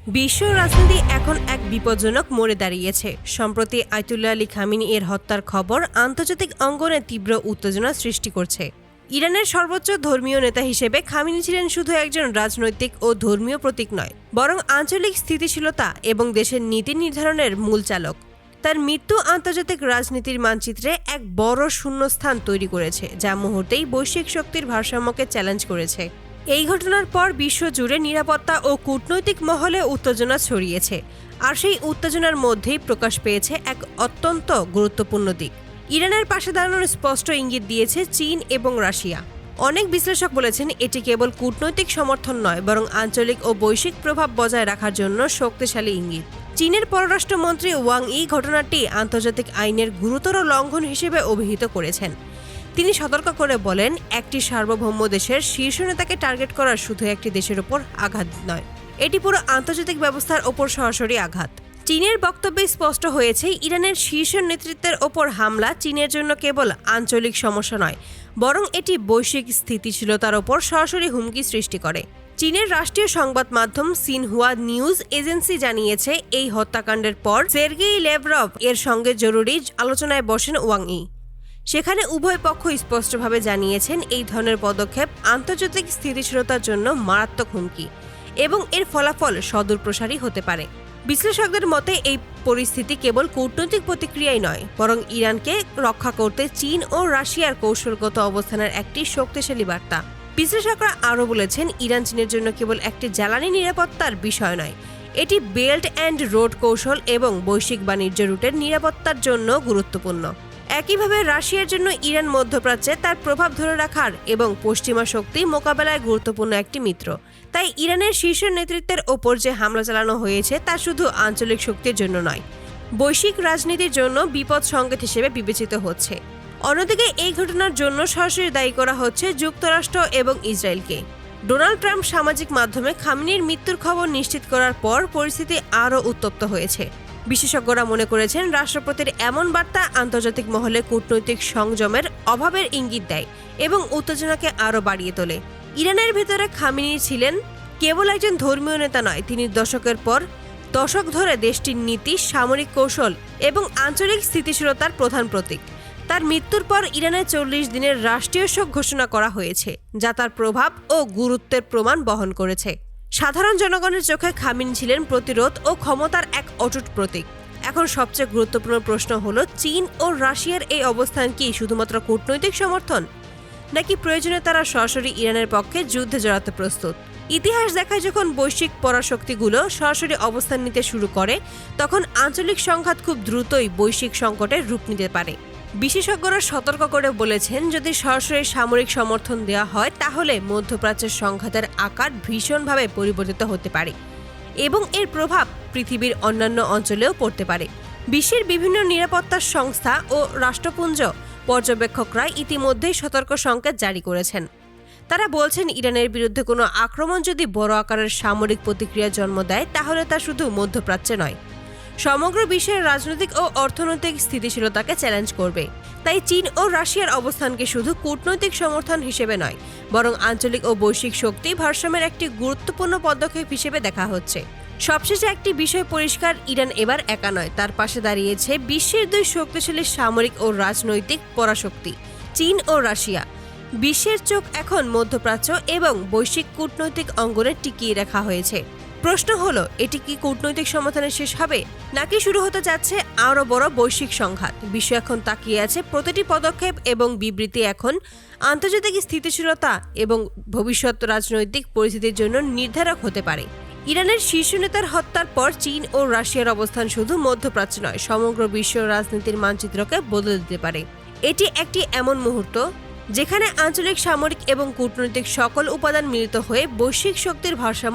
বিশ্ব রাজনীতি এখন এক বিপজ্জনক মোড়ে দাঁড়িয়েছে। সম্প্রতি আয়াতুল্লাহ আলী খামেনি এর হত্যার খবর আন্তর্জাতিক অঙ্গনে তীব্র উত্তেজনা সৃষ্টি করছে। ইরানের সর্বোচ্চ ধর্মীয় নেতা হিসেবে খামেনি ছিলেন শুধু একজন রাজনৈতিক ও ধর্মীয় প্রতীক নয়, বরং আঞ্চলিক স্থিতিশীলতা এবং দেশের নীতি নির্ধারণের মূল চালক। তার মৃত্যু আন্তর্জাতিক রাজনীতির মানচিত্রে এক বড় শূন্যস্থান তৈরি করেছে, যা মুহূর্তেই বৈশ্বিক শক্তির ভারসাম্যকে চ্যালেঞ্জ করেছে। এই ঘটনার পর বিশ্বজুড়ে নিরাপত্তা ও কূটনৈতিক মহলে উত্তেজনা ছড়িয়েছে, আর সেই উত্তেজনার মধ্যেই প্রকাশ পেয়েছে এক অত্যন্ত গুরুত্বপূর্ণ দিক। ইরানের পাশে দাঁড়ানোর স্পষ্ট ইঙ্গিত দিয়েছে চীন এবং রাশিয়া। অনেক বিশ্লেষক বলেছেন এটি কেবল কূটনৈতিক সমর্থন নয়, বরং আঞ্চলিক ও বৈশ্বিক প্রভাব বজায় রাখার জন্য শক্তিশালী ইঙ্গিত। চীনের পররাষ্ট্রমন্ত্রী ওয়াং ই ঘটনাটি আন্তর্জাতিক আইনের গুরুতর লঙ্ঘন হিসেবে অভিহিত করেছেন। তিনি সতর্ক করে বলেন, একটি সার্বভৌম দেশের শীর্ষ নেতাকে টার্গেট করা শুধু একটি দেশের ওপর আঘাত নয়, এটি পুরো আন্তর্জাতিক ব্যবস্থার ওপর সরাসরি আঘাত। চীনের বক্তব্যে স্পষ্ট হয়েছে, ইরানের শীর্ষ নেতৃত্বের ওপর হামলা চীনের জন্য কেবল আঞ্চলিক সমস্যা নয়, বরং এটি বৈশ্বিক স্থিতিশীলতার ওপর সরাসরি হুমকি সৃষ্টি করে। চীনের রাষ্ট্রীয় সংবাদ মাধ্যম সিনহুয়া নিউজ এজেন্সি জানিয়েছে, এই হত্যাকাণ্ডের পর সের্গেই ল্যাভরভ এর সঙ্গে জরুরি আলোচনায় বসেন ওয়াং ই। সেখানে উভয় পক্ষ স্পষ্টভাবে জানিয়েছেন, এই ধরনের পদক্ষেপ আন্তর্জাতিক স্থিতিশীলতার জন্য মারাত্মক হুমকি এবং এর ফলাফল সুদূরপ্রসারী হতে পারে। বিশ্লেষকদের মতে এই পরিস্থিতি কেবল কূটনৈতিক প্রতিক্রিয়াই নয়, বরং ইরানকে রক্ষা করতে চীন ও রাশিয়ার কৌশলগত অবস্থানের একটি শক্তিশালী বার্তা। বিশ্লেষকরা আরও বলেছেন, ইরান চীনের জন্য কেবল একটি জ্বালানি নিরাপত্তার বিষয় নয়, এটি বেল্ট অ্যান্ড রোড কৌশল এবং বৈশ্বিক বাণিজ্য রুটের নিরাপত্তার জন্য গুরুত্বপূর্ণ। একইভাবে রাশিয়ার জন্য ইরান মধ্যপ্রাচ্যে তার প্রভাব ধরে রাখার এবং পশ্চিমা শক্তি মোকাবেলায় গুরুত্বপূর্ণ একটি মিত্র। তাই ইরানের শীর্ষ নেতৃত্বের ওপর যে হামলা চালানো হয়েছে তা শুধু আঞ্চলিক শক্তির জন্য নয়, বৈশ্বিক রাজনীতির জন্য বিপদ সংকেত হিসেবে বিবেচিত হচ্ছে। অন্যদিকে এই ঘটনার জন্য সরাসরি দায়ী করা হচ্ছে যুক্তরাষ্ট্র এবং ইসরায়েলকে। ডোনাল্ড ট্রাম্প সামাজিক মাধ্যমে খামেনির মৃত্যুর খবর নিশ্চিত করার পর পরিস্থিতি আরও উত্তপ্ত হয়েছে। বিশেষজ্ঞরা মনে করেছেন, রাষ্ট্রপতির এমন বার্তা আন্তর্জাতিক মহলে কূটনৈতিক সংযমের অভাবের ইঙ্গিত দেয় এবং উত্তেজনাকে আরও বাড়িয়ে তোলে। ইরানের ভেতরে খামেনি ছিলেন কেবল একজন ধর্মীয় নেতা নয়, তিনি দশকের পর দশক ধরে দেশটির নীতি, সামরিক কৌশল এবং আঞ্চলিক স্থিতিশীলতার প্রধান প্রতীক। তার মৃত্যুর পর ইরানে 40 দিনের রাষ্ট্রীয় শোক ঘোষণা করা হয়েছে, যা তার প্রভাব ও গুরুত্বের প্রমাণ বহন করেছে। সাধারণ জনগণের চোখে খামেনি ছিলেন প্রতিরোধ ও ক্ষমতার এক অটুট প্রতীক। এখন সবচেয়ে গুরুত্বপূর্ণ প্রশ্ন হলো, চীন ও রাশিয়ার এই অবস্থান কি শুধুমাত্র কূটনৈতিক সমর্থন, নাকি প্রয়োজনে তারা সরাসরি ইরানের পক্ষে যুদ্ধে জড়াতে প্রস্তুত? ইতিহাস দেখায়, যখন বৈশ্বিক পরাশক্তিগুলো সরাসরি অবস্থান নিতে শুরু করে, তখন আঞ্চলিক সংঘাত খুব দ্রুতই বৈশ্বিক সংকটের রূপ নিতে পারে। বিশেষজ্ঞরা সতর্ক করে বলেছেন, যদি সরাসরি সামরিক সমর্থন দেওয়া হয়, তাহলে মধ্যপ্রাচ্যের সংঘাতের আকার ভীষণভাবে পরিবর্তিত হতে পারে এবং এর প্রভাব পৃথিবীর অন্যান্য অঞ্চলেও পড়তে পারে। বিশ্বের বিভিন্ন নিরাপত্তা সংস্থা ও রাষ্ট্রপুঞ্জ পর্যবেক্ষকরা ইতিমধ্যেই সতর্ক সংকেত জারি করেছেন। তারা বলছেন, ইরানের বিরুদ্ধে কোনো আক্রমণ যদি বড় আকারের সামরিক প্রতিক্রিয়া জন্ম দেয়, তাহলে তা শুধু মধ্যপ্রাচ্যে নয়, সমগ্র বিশ্বের রাজনৈতিক ও অর্থনৈতিক স্থিতিশীলতাকে চ্যালেঞ্জ করবে। তাই চীন ও রাশিয়ার অবস্থানকে শুধু কূটনৈতিক সমর্থন হিসেবে নয়, বরং আঞ্চলিক ও বৈশ্বিক শক্তি ভারসাম্যের একটি গুরুত্বপূর্ণ পদক্ষেপ হিসেবে দেখা হচ্ছে। সবশেষে একটি বিষয় পরিষ্কার, ইরান এবার একা নয়, তার পাশে দাঁড়িয়েছে বিশ্বের দুই শক্তিশালী সামরিক ও রাজনৈতিক পরাশক্তি, চীন ও রাশিয়া। বিশ্বের চোখ এখন মধ্যপ্রাচ্য এবং বৈশ্বিক কূটনৈতিক অঙ্গনে টিকিয়ে রাখা হয়েছে। প্রশ্ন হলো, এটি কি কূটনৈতিক সমাধানে শেষ হবে, নাকি শুরু হতে যাচ্ছে আরও বড় বৈশ্বিক সংঘাত? বিশ্ব এখন তাকিয়ে আছে, প্রতিটি পদক্ষেপ এবং বিবৃতি এখন আন্তর্জাতিক স্থিতিশীলতা এবং ভবিষ্যৎ রাজনৈতিক পরিস্থিতির জন্য নির্ধারক হতে পারে। ইরানের শীর্ষ নেতার হত্যার পর চীন ও রাশিয়ার অবস্থান শুধু মধ্যপ্রাচ্য নয়, সমগ্র বিশ্ব রাজনীতির মানচিত্রকে বদলে দিতে পারে। এটি একটি এমন মুহূর্ত যেখানে আঞ্চলিক, সামরিক এবং কূটনৈতিক সকল উপাদান মিলিত হয়ে বৈশ্বিক শক্তির ভারসাম্য